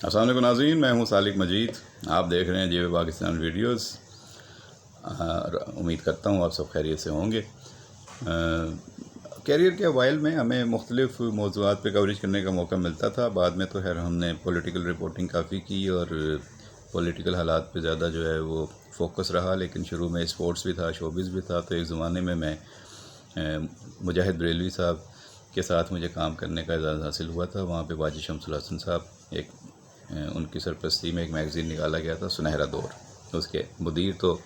السلام علیکم ناظرین، میں ہوں سالک مجید. آپ دیکھ رہے ہیں جیو پاکستان ویڈیوز. امید کرتا ہوں آپ سب خیریت سے ہوں گے. کیریئر کے اوائل میں ہمیں مختلف موضوعات پہ کوریج کرنے کا موقع ملتا تھا. بعد میں تو خیر ہم نے پولیٹیکل رپورٹنگ کافی کی اور پولیٹیکل حالات پہ زیادہ جو ہے وہ فوکس رہا. لیکن شروع میں اسپورٹس بھی تھا، شوبز بھی تھا. تو ایک زمانے میں مجاہد بریلوی صاحب کے ساتھ مجھے کام کرنے کا اعزاز حاصل ہوا تھا. وہاں پہ باجی شمس الحسن صاحب ان کی سرپرستی میں ایک میگزین نکالا گیا تھا، سنہرا دور. اس کے مدیر تو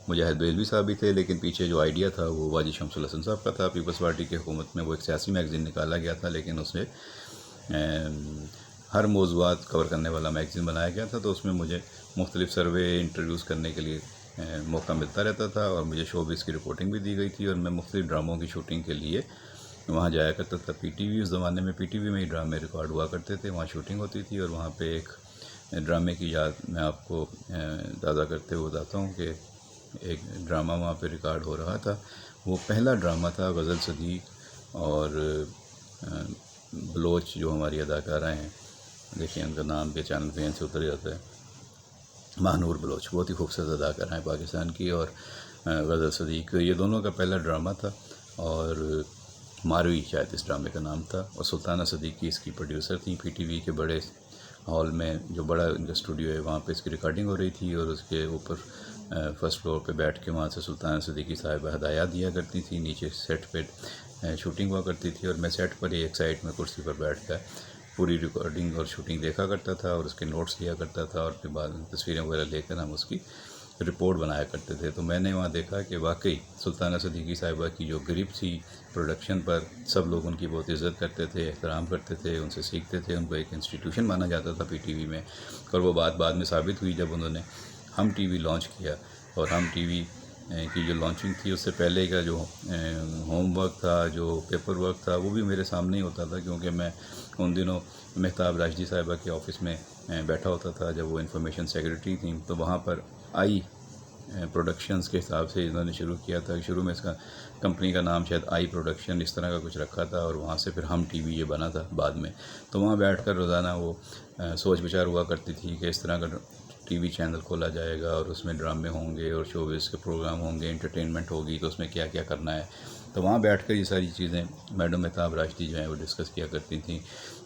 مجاہد بریلوی صاحب ہی تھے، لیکن پیچھے جو آئیڈیا تھا وہ باجی شمس الحسن صاحب کا تھا. پیپلز پارٹی کی حکومت میں وہ ایک سیاسی میگزین نکالا گیا تھا، لیکن اس میں ہر موضوعات کور کرنے والا میگزین بنایا گیا تھا. تو اس میں مجھے مختلف سروے انٹرویوز کرنے کے لیے موقع ملتا رہتا تھا، اور مجھے شوبز کی رپورٹنگ بھی دی گئی تھی. اور میں مختلف ڈراموں کی شوٹنگ کے لیے وہاں جایا کرتا تھا. پی ٹی وی اس زمانے میں پی ٹی وی میں ہی ڈرامے ریکارڈ ہوا کرتے تھے، وہاں شوٹنگ ہوتی تھی. اور وہاں پہ ایک ڈرامے کی یاد میں آپ کو تازہ کرتے ہوئے بتاتا ہوں کہ ایک ڈرامہ وہاں پہ ریکارڈ ہو رہا تھا. وہ پہلا ڈرامہ تھا غزل صدیق اور بلوچ جو ہماری اداکارہ ہیں، دیکھیں ان کا نام کے چینل پہ سے اتر جاتا ہے، ماہنور بلوچ. بہت ہی خوبصورت اداکارہ ہیں پاکستان کی. اور غزل صدیق یہ دونوں کا پہلا ڈرامہ تھا، اور ماروی شاید اس ڈرامے کا نام تھا. اور سلطانہ صدیقی اس کی پروڈیوسر تھیں. پی ٹی وی کے بڑے ہال میں جو بڑا ان کا اسٹوڈیو ہے وہاں پہ اس کی ریکارڈنگ ہو رہی تھی. اور اس کے اوپر فرسٹ فلور پہ بیٹھ کے وہاں سے سلطانہ صدیقی صاحبہ ہدایات دیا کرتی تھی. نیچے سیٹ پہ شوٹنگ ہوا کرتی تھی، اور میں سیٹ پر ہی ایک سائڈ میں کرسی پر بیٹھ کر پوری ریکارڈنگ اور شوٹنگ دیکھا کرتا تھا، اور اس کے نوٹس لیا کرتا تھا. اور پھر بعد تصویریں وغیرہ لے کر ہم اس کی رپورٹ بنایا کرتے تھے. تو میں نے وہاں دیکھا کہ واقعی سلطانہ صدیقی صاحبہ کی جو گرپ تھی پروڈکشن پر، سب لوگ ان کی بہت عزت کرتے تھے، احترام کرتے تھے، ان سے سیکھتے تھے. ان کو ایک انسٹیٹیوشن مانا جاتا تھا پی ٹی وی میں. اور وہ بات بعد میں ثابت ہوئی جب انہوں نے ہم ٹی وی لانچ کیا. اور ہم ٹی وی کی جو لانچنگ تھی اس سے پہلے کا جو ہوم ورک تھا، جو پیپر ورک تھا، وہ بھی میرے سامنے ہی ہوتا تھا. کیونکہ میں ان دنوں مہتاب راشدی صاحبہ کے آفس میں بیٹھا ہوتا تھا جب وہ انفارمیشن سیکرٹری تھیں. تو وہاں پر آئی پروڈکشنز کے حساب سے انہوں نے شروع کیا تھا. شروع میں اس کا کمپنی کا نام شاید آئی پروڈکشن اس طرح کا کچھ رکھا تھا، اور وہاں سے پھر ہم ٹی وی یہ بنا تھا بعد میں. تو وہاں بیٹھ کر روزانہ وہ سوچ بچار ہوا کرتی تھی کہ اس طرح کا ٹی وی چینل کھولا جائے گا، اور اس میں ڈرامے ہوں گے اور شوبز کے پروگرام ہوں گے، انٹرٹینمنٹ ہوگی، تو اس میں کیا کیا کرنا ہے. تو وہاں بیٹھ کر یہ ساری چیزیں میڈم مہتاب راشدی جو ہیں وہ ڈسکس کیا کرتی تھیں.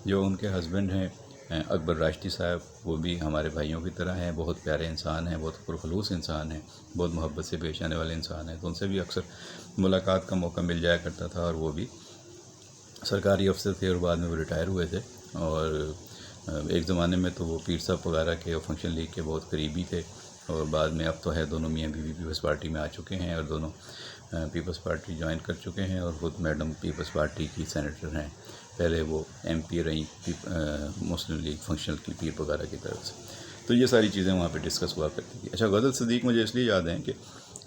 جو ان کے ہسبینڈ ہیں اکبر راشدی صاحب، وہ بھی ہمارے بھائیوں کی طرح ہیں، بہت پیارے انسان ہیں، بہت پرخلوص انسان ہیں، بہت محبت سے پیش آنے والے انسان ہیں. تو ان سے بھی اکثر ملاقات کا موقع مل جایا کرتا تھا. اور وہ بھی سرکاری افسر تھے، اور بعد میں وہ ریٹائر ہوئے تھے. اور ایک زمانے میں تو وہ پیر صاحب وغیرہ کے اور فنکشن لیگ کے بہت قریبی تھے. اور بعد میں اب تو ہے دونوں میاں بیوی پیپلز پارٹی میں آ چکے ہیں، اور دونوں پیپلز پارٹی جوائن کر چکے ہیں. اور خود میڈم پیپلز پارٹی کی سینیٹر ہیں. پہلے وہ ایم پی رہیں مسلم لیگ فنکشنل کی پیر وغیرہ کی طرف سے. تو یہ ساری چیزیں وہاں پہ ڈسکس ہوا کرتی تھی. اچھا، غزل صدیق مجھے اس لیے یاد ہیں کہ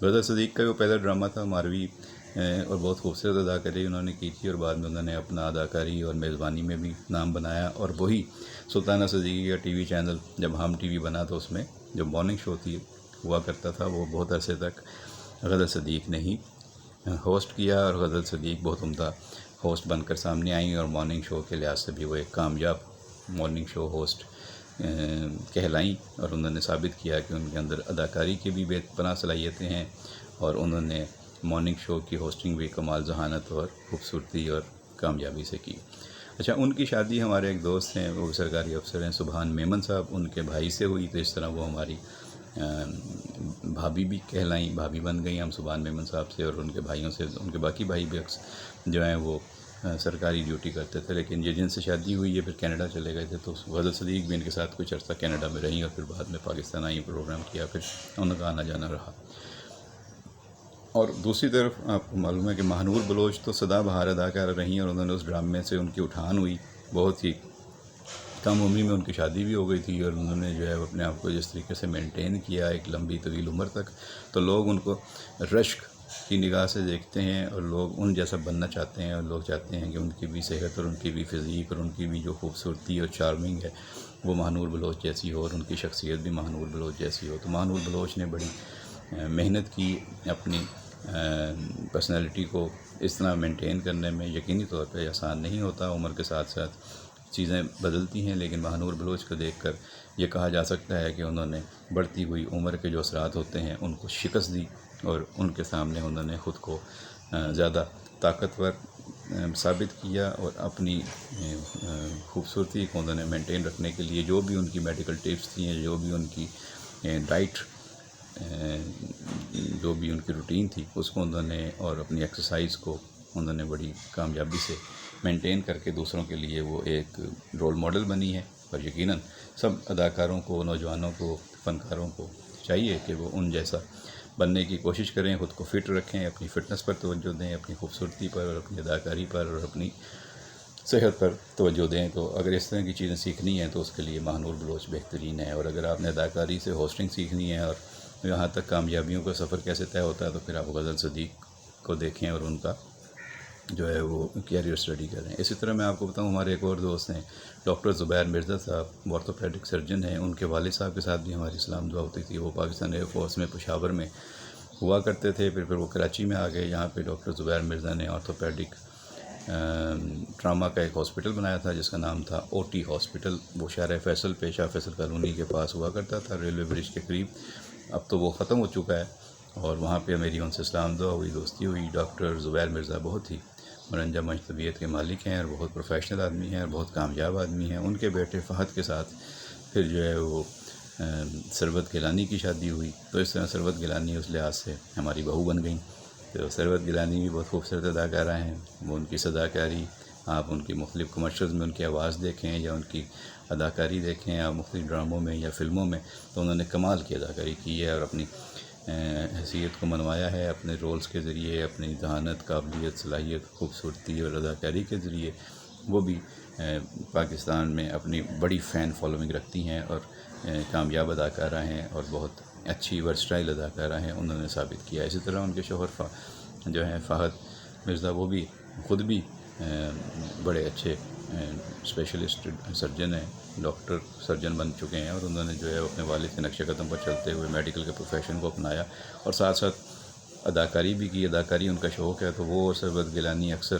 غزل صدیق کا وہ پہلا ڈرامہ تھا ماروی، اور بہت خوبصورت اداکاری انہوں نے کی تھی. اور بعد میں انہوں نے اپنا اداکاری اور میزبانی میں بھی نام بنایا. اور وہی سلطانہ صدیقی کا ٹی وی چینل جب ہم ٹی وی بنا تو اس میں جو مارننگ شو ہوا کرتا تھا وہ بہت عرصے تک غزل صدیق نے ہی ہوسٹ کیا. اور غزل صدیق بہت عمدہ ہوسٹ بن کر سامنے آئیں، اور مارننگ شو کے لحاظ سے بھی وہ ایک کامیاب مارننگ شو ہوسٹ کہلائیں. اور انہوں نے ثابت کیا کہ ان کے اندر اداکاری کی بھی بے پناہ صلاحیتیں ہیں، اور انہوں نے مارننگ شو کی ہوسٹنگ بھی کمال ذہانت اور خوبصورتی اور کامیابی سے کی. اچھا، ان کی شادی ہمارے ایک دوست ہیں، وہ سرکاری افسر ہیں، سبحان میمن صاحب، ان کے بھائی سے ہوئی. تو اس طرح وہ ہماری بھابھی بھی کہلائیں، بھابھی بن گئیں ہم سبحان میمن صاحب سے. اور ان کے بھائیوں سے ان کے باقی بھائی بھی جو ہیں وہ سرکاری ڈیوٹی کرتے تھے. لیکن یہ جن سے شادی ہوئی ہے پھر کینیڈا چلے گئے تھے. تو غزل صدیق بھی ان کے ساتھ کچھ عرصہ کینیڈا میں رہیں، اور پھر بعد میں پاکستان آئی، پروگرام کیا، پھر ان کا آنا جانا رہا. اور دوسری طرف آپ کو معلوم ہے کہ ماہنور بلوچ تو سدا بہار اداکارہ رہیں، اور انہوں نے اس ڈرامے سے ان کی اٹھان ہوئی. بہت ہی کم عمری میں ان کی شادی بھی ہو گئی تھی، اور انہوں نے جو ہے اپنے آپ کو جس طریقے سے مینٹین کیا ایک لمبی طویل عمر تک، تو لوگ ان کو رشک کی نگاہ سے دیکھتے ہیں، اور لوگ ان جیسا بننا چاہتے ہیں. اور لوگ چاہتے ہیں کہ ان کی بھی صحت اور ان کی بھی فزیک اور ان کی بھی جو خوبصورتی اور چارمنگ ہے وہ ماہنور بلوچ جیسی ہو، اور ان کی شخصیت بھی ماہنور بلوچ جیسی ہو. تو ماہنور بلوچ نے بڑی محنت کی اپنی پرسنالٹی کو اس طرح مینٹین کرنے میں. یقینی طور پہ آسان نہیں ہوتا، عمر کے ساتھ ساتھ چیزیں بدلتی ہیں، لیکن ماہنور بلوچ کو دیکھ کر یہ کہا جا سکتا ہے کہ انہوں نے بڑھتی ہوئی عمر کے جو اثرات ہوتے ہیں ان کو شکست دی، اور ان کے سامنے انہوں نے خود کو زیادہ طاقتور ثابت کیا، اور اپنی خوبصورتی کو انہوں نے مینٹین رکھنے کے لیے جو بھی ان کی میڈیکل ٹپس تھیں، جو بھی ان کی ڈائٹ، جو بھی ان کی روٹین تھی، اس کو انہوں نے اور اپنی ایکسرسائز کو انہوں نے بڑی کامیابی سے مینٹین کر کے دوسروں کے لیے وہ ایک رول ماڈل بنی ہے۔ اور یقیناً سب اداکاروں کو، نوجوانوں کو، فنکاروں کو چاہیے کہ وہ ان جیسا بننے کی کوشش کریں، خود کو فٹ رکھیں، اپنی فٹنس پر توجہ دیں، اپنی خوبصورتی پر اور اپنی اداکاری پر اور اپنی صحت پر توجہ دیں۔ تو اگر اس طرح کی چیزیں سیکھنی ہیں تو اس کے لیے ماہنور بلوچ بہترین ہے، اور اگر آپ نے اداکاری سے ہوسٹنگ سیکھنی ہے اور یہاں تک کامیابیوں کا سفر کیسے طے ہوتا ہے تو پھر آپ غزل صدیق کو دیکھیں اور ان کا جو ہے وہ کیریئر اسٹڈی کریں۔ اسی طرح میں آپ کو بتاؤں، ہمارے ایک اور دوست ہیں ڈاکٹر زبیر مرزا صاحب، آرتھوپیڈک سرجن ہیں، ان کے والد صاحب کے ساتھ بھی ہماری سلام دعا ہوتی تھی۔ وہ پاکستان ایئر فورس میں پشاور میں ہوا کرتے تھے، پھر وہ کراچی میں آ گئے۔ یہاں پہ ڈاکٹر زبیر مرزا نے آرتھوپیڈک ٹراما کا ایک ہاسپٹل بنایا تھا جس کا نام تھا او ٹی ہاسپٹل۔ وہ شارع فیصل پہ شاہ فیصل کالونی کے پاس ہوا کرتا تھا، ریلوے برج کے قریب۔ اب تو وہ ختم ہو چکا ہے، اور وہاں پہ میری ان سے سلام دعا ہوئی، دوستی ہوئی۔ ڈاکٹر زبیر مرزا بہت ہی منجم طبیعت کے مالک ہیں، اور بہت پروفیشنل آدمی ہیں، اور بہت کامیاب آدمی ہیں۔ ان کے بیٹے فہد کے ساتھ پھر جو ہے وہ ثروت گیلانی کی شادی ہوئی، تو اس طرح ثروت گیلانی اس لحاظ سے ہماری بہو بن گئیں۔ تو ثروت گیلانی بھی بہت خوبصورت اداکارہ ہیں۔ وہ ان کی صداکاری، آپ ان کی مختلف کمرشلز میں ان کی آواز دیکھیں یا ان کی اداکاری دیکھیں، یا مختلف ڈراموں میں یا فلموں میں، تو انہوں نے کمال کی اداکاری کی ہے اور اپنی حیثیت کو منوایا ہے اپنے رولز کے ذریعے، اپنی ذہانت، قابلیت، صلاحیت، خوبصورتی اور اداکاری کے ذریعے۔ وہ بھی پاکستان میں اپنی بڑی فین فالوئنگ رکھتی ہیں اور کامیاب اداکارہ ہیں اور بہت اچھی ورسٹائل اداکارہ ہیں، انہوں نے ثابت کیا۔ اسی طرح ان کے شوہر جو ہیں فہد مرزا، وہ بھی خود بھی بڑے اچھے اسپیشلسٹ سرجن ہیں، ڈاکٹر سرجن بن چکے ہیں، اور انہوں نے جو ہے اپنے والد کے نقش قدم پر چلتے ہوئے میڈیکل کے پروفیشن کو اپنایا اور ساتھ ساتھ اداکاری بھی کی۔ اداکاری ان کا شوق ہے، تو وہ ثروت گیلانی اکثر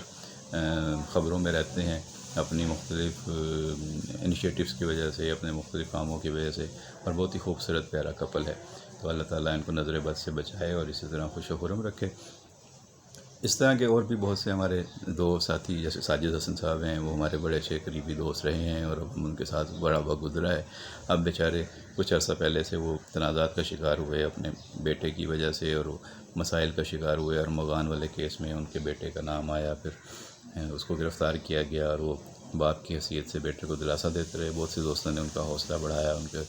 خبروں میں رہتے ہیں اپنی مختلف انیشیٹوز کی وجہ سے، اپنے مختلف کاموں کی وجہ سے، اور بہت ہی خوبصورت پیارا کپل ہے۔ تو اللہ تعالیٰ ان کو نظر بد سے بچائے اور اسی طرح خوش و خرم رکھے۔ اس طرح کے اور بھی بہت سے ہمارے دو ساتھی، جیسے ساجد حسن صاحب ہیں، وہ ہمارے بڑے اچھے قریبی دوست رہے ہیں اور اب ہم ان کے ساتھ بڑا وقت گزرا ہے۔ اب بیچارے کچھ عرصہ پہلے سے وہ تنازعات کا شکار ہوئے اپنے بیٹے کی وجہ سے، اور وہ مسائل کا شکار ہوئے، اور مغان والے کیس میں ان کے بیٹے کا نام آیا، پھر اس کو گرفتار کیا گیا، اور وہ باپ کی حیثیت سے بیٹے کو دلاسا دیتے رہے۔ بہت سے دوستوں نے ان کا حوصلہ بڑھایا، ان کے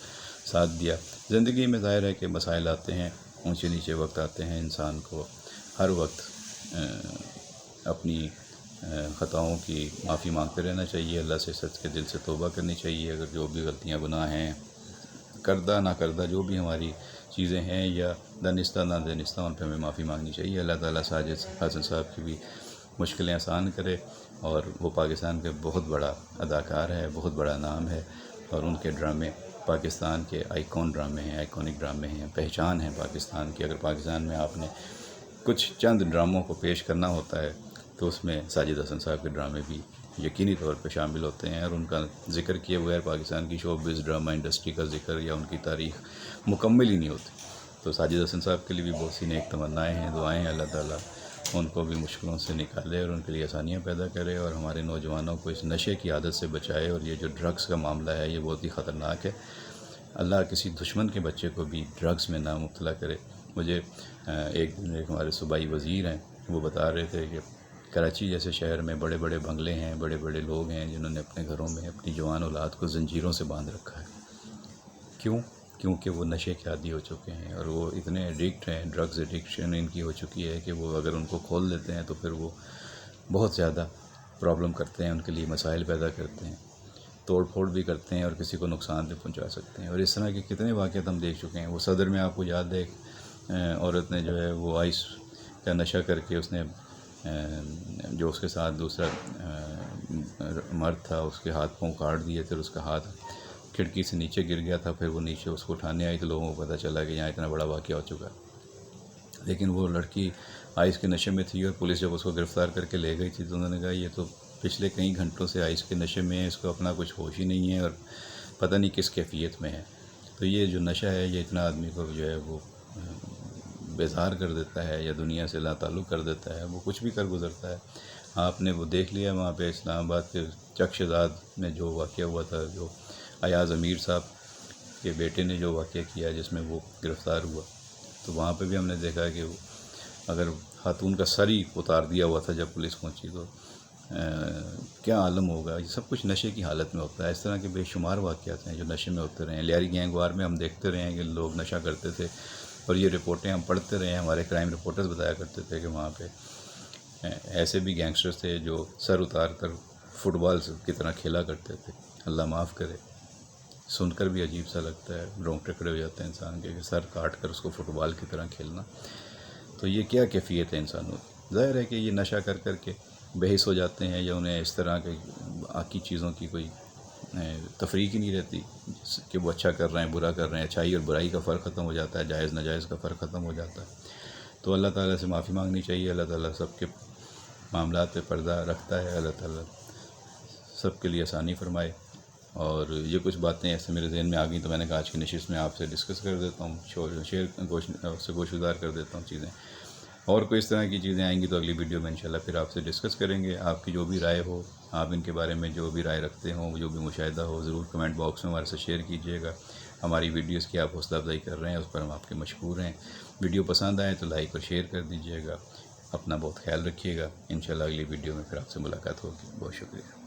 ساتھ دیا۔ زندگی میں ظاہر ہے کہ مسائل آتے ہیں، اونچے نیچے وقت آتے ہیں، انسان کو ہر وقت اپنی خطاؤں کی معافی مانگتے رہنا چاہیے، اللہ سے سچ کے دل سے توبہ کرنی چاہیے۔ اگر جو بھی غلطیاں گناہ ہیں، کردہ نہ کردہ جو بھی ہماری چیزیں ہیں یا دانستہ نہ دانستہ، ان پہ ہمیں معافی مانگنی چاہیے۔ اللہ تعالیٰ ساجد حسن صاحب کی بھی مشکلیں آسان کرے، اور وہ پاکستان کے بہت بڑا اداکار ہے، بہت بڑا نام ہے، اور ان کے ڈرامے پاکستان کے آئیکن ڈرامے ہیں، آئیکونک ڈرامے ہیں، پہچان ہے پاکستان کی۔ اگر پاکستان میں آپ نے کچھ چند ڈراموں کو پیش کرنا ہوتا ہے تو اس میں ساجد حسن صاحب کے ڈرامے بھی یقینی طور پہ شامل ہوتے ہیں، اور ان کا ذکر کیے بغیر پاکستان کی شوبز ڈرامہ انڈسٹری کا ذکر یا ان کی تاریخ مکمل ہی نہیں ہوتی۔ تو ساجد حسن صاحب کے لیے بھی بہت سی نیک تمنائیں ہیں، دعائیں ہیں، اللہ تعالیٰ ان کو بھی مشکلوں سے نکالے اور ان کے لیے آسانیاں پیدا کرے، اور ہمارے نوجوانوں کو اس نشے کی عادت سے بچائے۔ اور یہ جو ڈرگس کا معاملہ ہے یہ بہت ہی خطرناک ہے، اللہ کسی دشمن کے بچے کو بھی ڈرگس میں نہ مبتلا کرے۔ مجھے ایک دن ایک ہمارے صوبائی وزیر ہیں، وہ بتا رہے تھے کہ کراچی جیسے شہر میں بڑے بڑے بنگلے ہیں، بڑے بڑے لوگ ہیں جنہوں نے اپنے گھروں میں اپنی جوان اولاد کو زنجیروں سے باندھ رکھا ہے۔ کیونکہ وہ نشے کے عادی ہو چکے ہیں، اور وہ اتنے ایڈکٹ ہیں، ڈرگز ایڈکشن ان کی ہو چکی ہے کہ وہ اگر ان کو کھول دیتے ہیں تو پھر وہ بہت زیادہ پرابلم کرتے ہیں، ان کے لیے مسائل پیدا کرتے ہیں، توڑ پھوڑ بھی کرتے ہیں اور کسی کو نقصان بھی پہنچا سکتے ہیں۔ اور اس طرح کے کتنے واقعات ہم دیکھ چکے ہیں۔ وہ صدر میں آپ کو یاد ہے، عورت نے جو ہے وہ آئس کا نشہ کر کے اس نے جو اس کے ساتھ دوسرا مرد تھا اس کے ہاتھ پاؤں کاٹ دیے، پھر اس کا ہاتھ کھڑکی سے نیچے گر گیا تھا، پھر وہ نیچے اس کو اٹھانے آئی تو لوگوں کو پتہ چلا کہ یہاں اتنا بڑا واقعہ ہو چکا ہے۔ لیکن وہ لڑکی آئس کے نشے میں تھی، اور پولیس جب اس کو گرفتار کر کے لے گئی تھی تو انہوں نے کہا یہ تو پچھلے کئی گھنٹوں سے آئس کے نشے میں ہے، اس کو اپنا کچھ ہوش ہی نہیں ہے اور پتہ نہیں کس کیفیت میں ہے۔ تو یہ جو نشہ ہے یہ اتنا آدمی کو جو ہے وہ بیزار کر دیتا ہے یا دنیا سے لا تعلق کر دیتا ہے، وہ کچھ بھی کر گزرتا ہے۔ آپ نے وہ دیکھ لیا وہاں پہ اسلام آباد کے چک شہزاد میں جو واقعہ ہوا تھا، جو ایاز امیر صاحب کے بیٹے نے جو واقعہ کیا جس میں وہ گرفتار ہوا، تو وہاں پہ بھی ہم نے دیکھا کہ اگر خاتون کا سر ہی اتار دیا ہوا تھا جب پولیس پہنچی تو کیا عالم ہوگا۔ یہ سب کچھ نشے کی حالت میں ہوتا ہے۔ اس طرح کے بے شمار واقعات ہیں جو نشے میں ہوتے رہے ہیں۔ لیاری گینگ وار میں ہم دیکھتے رہے ہیں کہ لوگ نشہ کرتے تھے اور یہ رپورٹیں ہم پڑھتے رہے ہیں، ہمارے کرائم رپورٹرز بتایا کرتے تھے کہ وہاں پہ ایسے بھی گینگسٹرز تھے جو سر اتار کر فٹ بال کی طرح کھیلا کرتے تھے۔ اللہ معاف کرے، سن کر بھی عجیب سا لگتا ہے، رونگٹے کھڑے ہو جاتے ہیں انسان کے کہ سر کاٹ کر اس کو فٹ بال کی طرح کھیلنا۔ تو یہ کیا کیفیت ہے انسانوں کی؟ ظاہر ہے کہ یہ نشہ کر کر کے بحث ہو جاتے ہیں یا انہیں اس طرح کے باقی چیزوں کی کوئی تفریق ہی نہیں رہتی کہ وہ اچھا کر رہے ہیں برا کر رہے ہیں، اچھائی اور برائی کا فرق ختم ہو جاتا ہے، جائز ناجائز کا فرق ختم ہو جاتا ہے۔ تو اللہ تعالیٰ سے معافی مانگنی چاہیے۔ اللہ تعالیٰ سب کے معاملات پہ پردہ رکھتا ہے، اللہ تعالیٰ سب کے لیے آسانی فرمائے۔ اور یہ کچھ باتیں ایسے میرے ذہن میں آ گئیں تو میں نے کہا آج کی نشست میں آپ سے ڈسکس کر دیتا ہوں، سے گوش گزار کر دیتا ہوں چیزیں۔ اور کوئی اس طرح کی چیزیں آئیں گی تو اگلی ویڈیو میں انشاءاللہ پھر آپ سے ڈسکس کریں گے۔ آپ کی جو بھی رائے ہو، آپ ان کے بارے میں جو بھی رائے رکھتے ہوں، جو بھی مشاہدہ ہو، ضرور کمنٹ باکس میں ہمارے سے شیئر کیجیے گا۔ ہماری ویڈیوز کی آپ حوصلہ افزائی کر رہے ہیں، اس پر ہم آپ کے مشکور ہیں۔ ویڈیو پسند آئے تو لائک اور شیئر کر دیجیے گا۔ اپنا بہت خیال رکھیے گا۔ انشاءاللہ اگلی ویڈیو میں پھر آپ سے ملاقات ہوگی۔ بہت شکریہ۔